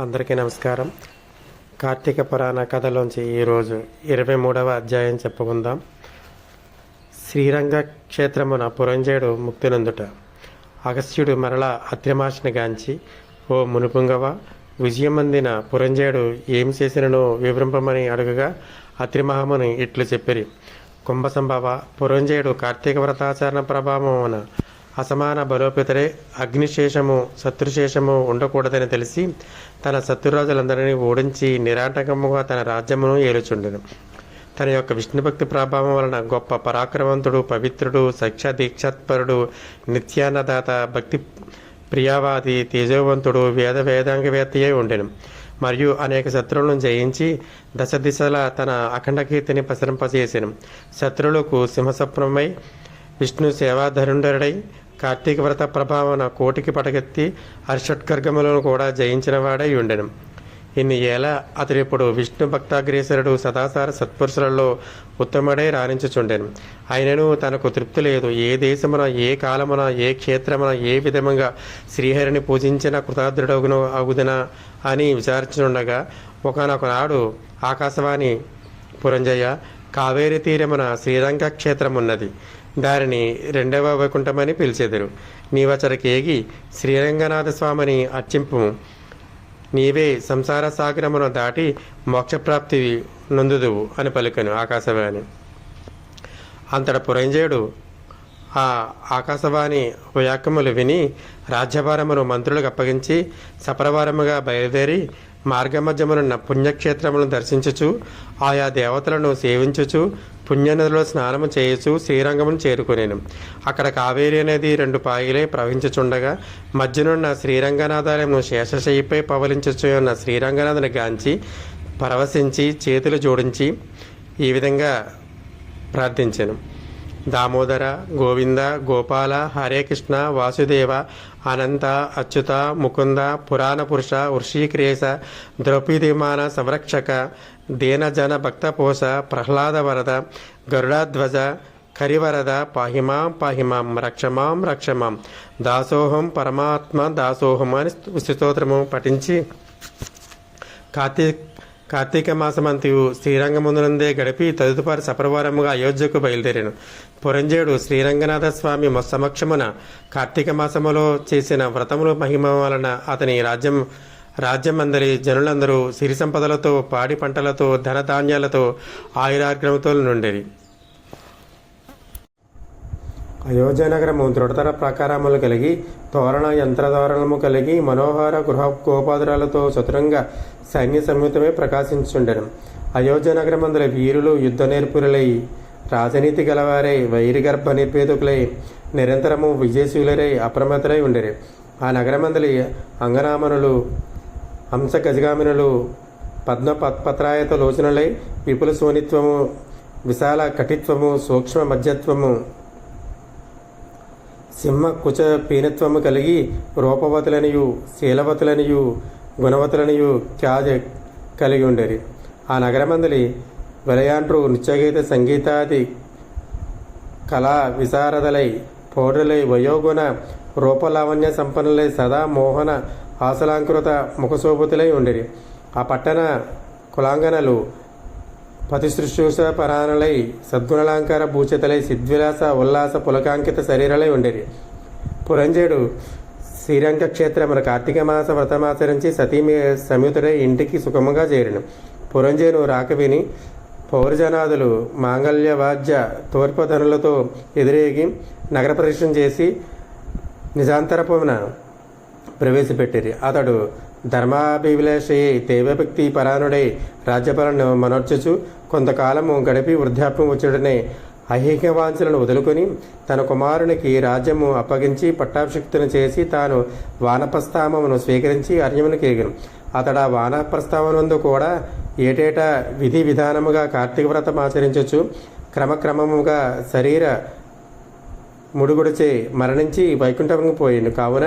అందరికీ నమస్కారం. కార్తీక పురాణ కథలోంచి ఈరోజు 23వ అధ్యాయం చెప్పుకుందాం. శ్రీరంగ క్షేత్రమున పురంజయుడు ముక్తినందుట. అగస్త్యుడు మరలా అత్రిమాషిని గాంచి, ఓ మునుపుంగవ, విజయమందిన పురంజయుడు ఏమి చేసినను వివరింపమని అడుగగా అత్రిమహాముని ఇట్లు చెప్పిరి. కుంభసంభవ, పురంజయుడు కార్తీక వ్రతాచరణ ప్రభావమున అసమాన బలోపేతరే అగ్నిశేషము శత్రుశేషము ఉండకూడదని తెలిసి తన శత్రురాజులందరినీ ఓడించి నిరాటకముగా తన రాజ్యమును ఏలుచుండెను. తన యొక్క విష్ణుభక్తి ప్రభావం వలన గొప్ప పరాక్రమవంతుడు, పవిత్రుడు, సఖ్య దీక్షాత్పరుడు, నిత్యాన్నదాత, భక్తి ప్రియావాది, తేజోవంతుడు, వేదాంగవేత్త అయి ఉండెను. మరియు అనేక శత్రువులను జయించి దశ దిశల తన అఖండ కీర్తిని ప్రసరింపజేసెను. శత్రువులకు సింహస్వప్నమై విష్ణు సేవాధరుండరుడై కార్తీక వ్రత ప్రభావన కోటికి పడగెత్తి హర్షట్కర్గములను కూడా జయించిన వాడై ఉండెను. ఇన్ని ఏళ్ళ అతడిప్పుడు విష్ణు భక్తాగ్రేసరుడు, సదాసార సత్పురుషులలో ఉత్తముడై రాణించుచుండెను. అయినను తనకు తృప్తి లేదు. ఏ దేశమున, ఏ కాలమున, ఏ క్షేత్రమున, ఏ విధముగా శ్రీహరిని పూజించిన కృతార్థుడగును అగుదనా అని విచారించుండగా ఒకనొక నాడు ఆకాశవాణి, పురంజయ, కావేరీ తీరమున శ్రీరంగ క్షేత్రమున్నది. దానిని రెండవ వైకుంఠమని పిలిచెదరు. నీవచరికి ఏగి శ్రీరంగనాథ స్వామిని అర్చింపు. నీవే సంసార సాగరమును దాటి మోక్షప్రాప్తి నొందుదువు అని పలికెను ఆకాశవాణి. అంతట పురంజయుడు ఆ ఆకాశవాణి వ్యాఖ్యములు విని రాజ్యభారమును మంత్రులకు అప్పగించి సపరవారముగా బయలుదేరి మార్గమధ్యమునున్న పుణ్యక్షేత్రములను దర్శించుచు ఆయా దేవతలను సేవించుచు పుణ్యనదిలో స్నానము చేయుచు శ్రీరంగమును చేరుకునేను. అక్కడ కావేరీ అనేది 2 పాయిలై ప్రవహించుచుండగా మధ్యనున్న శ్రీరంగనాథాలయము శేషశయ్యపై పవలించుచు ఉన్న శ్రీరంగనాథుని గాంచి పరవశించి చేతులు జోడించి ఈ విధంగా ప్రార్థించెను. దామోదర, గోవింద, గోపాల, హరే కృష్ణ, వాసుదేవ, అనంత, అచ్యుత, ముకుంద, పురాణ పురుష, వృషీక్రేశ, ద్రౌపదీమాన సంరక్షక, దీనజన భక్తపోష, ప్రహ్లాద వరద, గరుడాధ్వజ, కరివరద, పాహిమాం పాహిమాం, రక్షమాం రక్షమాం, దాసోహం పరమాత్మ దాసోహం అని స్తోత్రము పఠించి కార్తీక మాసమంతయు శ్రీరంగమునందే గడిపి తదుపరి సపరివారముగా అయోధ్యకు బయలుదేరాను. పురంజయుడు శ్రీరంగనాథ స్వామి సమక్షమున కార్తీక మాసములో చేసిన వ్రతముల మహిమ వలన అతని రాజ్యమందరి జనులందరూ సిరి సంపదలతో, పాడి పంటలతో, ధనధాన్యాలతో, ఆయురాగ్రముతో నుండేది. అయోధ్యనగరము దృఢతర ప్రాకారములు కలిగి, తోరణ యంత్రధోరణము కలిగి, మనోహర గృహ గోపాదురాలతో చతురంగ సైన్య సంయుతమే ప్రకాశించుండెను. అయోధ్యనగరమందుల వీరులు యుద్ధ నేర్పులై, రాజనీతి గలవారై, వైరిగర్భ నిర్భేదుకులై, నిరంతరము విజయశీలురై అప్రమత్తరై ఉండేరు. ఆ నగరమందలి అంగనామనులు, హంస గజగామినులు పద్మపత్రాయత లోచనలై విపుల సోనిత్వము, విశాల కటిత్వము, సూక్ష్మ మధ్యత్వము, సింహ కుచ పీనత్వము కలిగి రూపవతులనియు, శీలవతులనియు, గుణవతులనియు ఖ్యాతి కలిగి ఉండేది. ఆ నగరమందలి విలయాండ్రు నృత్యగీత సంగీతాది కళా విశారదలై, పౌరులై, వయోగుణ రూపలావణ్య సంపన్నులై, సదా మోహన హాసలాంకృత ముఖశోభితులై ఉండేది. ఆ పట్టణ కులాంగనలు పతిశుశ్రూష పరాణలై, సద్గుణాలంకార భూచితలై, సిద్విలాస ఉల్లాస పులకాంకిత శరీరాలై ఉండేది. పురంజయుడు శ్రీరంగ క్షేత్రమున కార్తీక మాస వ్రతమాచరించి సతీమి సమయుతుడై ఇంటికి సుఖముగా చేరిను. పురంజయును రాక విని పౌరజనాదులు మాంగళ్య వాద్య తోర్పధనులతో ఎదురేగి నగర ప్రదక్షిణ చేసి నిజాంతరపున ప్రవేశపెట్టిరి. అతడు ధర్మాభివిలాషయై, దైవభక్తి పరాయణుడై రాజ్యపాలన మనర్చుచు కొంతకాలము గడిపి వృద్ధాప్యం వచ్చుడనే ఐహిక వాంఛలను వదులుకొని తన కుమారునికి రాజ్యము అప్పగించి పట్టాభిషిక్తును చేసి తాను వానప్రస్థామమును స్వీకరించి అరణ్యమునికి ఎగిను. అతడు ఆ వానప్రస్థావనందు కూడా ఏటేటా విధి విధానముగా కార్తీక వ్రతం ఆచరించచ్చు క్రమక్రమముగా శరీర ముడుగుడిచే మరణించి వైకుంఠముకు పోయిండు. కావున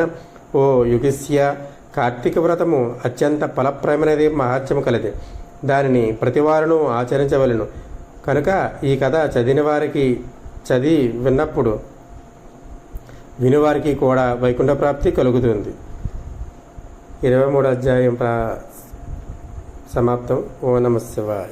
ఓ యుగిస్య, కార్తీక వ్రతము అత్యంత ఫలప్రదమైనది, మహత్యము కలది. దానిని ప్రతివారును ఆచరించవలను. కనుక ఈ కథ చదివి విన్నప్పుడు వినువారికి కూడా వైకుంఠ ప్రాప్తి కలుగుతుంది. 23 అధ్యాయం సమాప్తం. ఓం నమః శివాయ.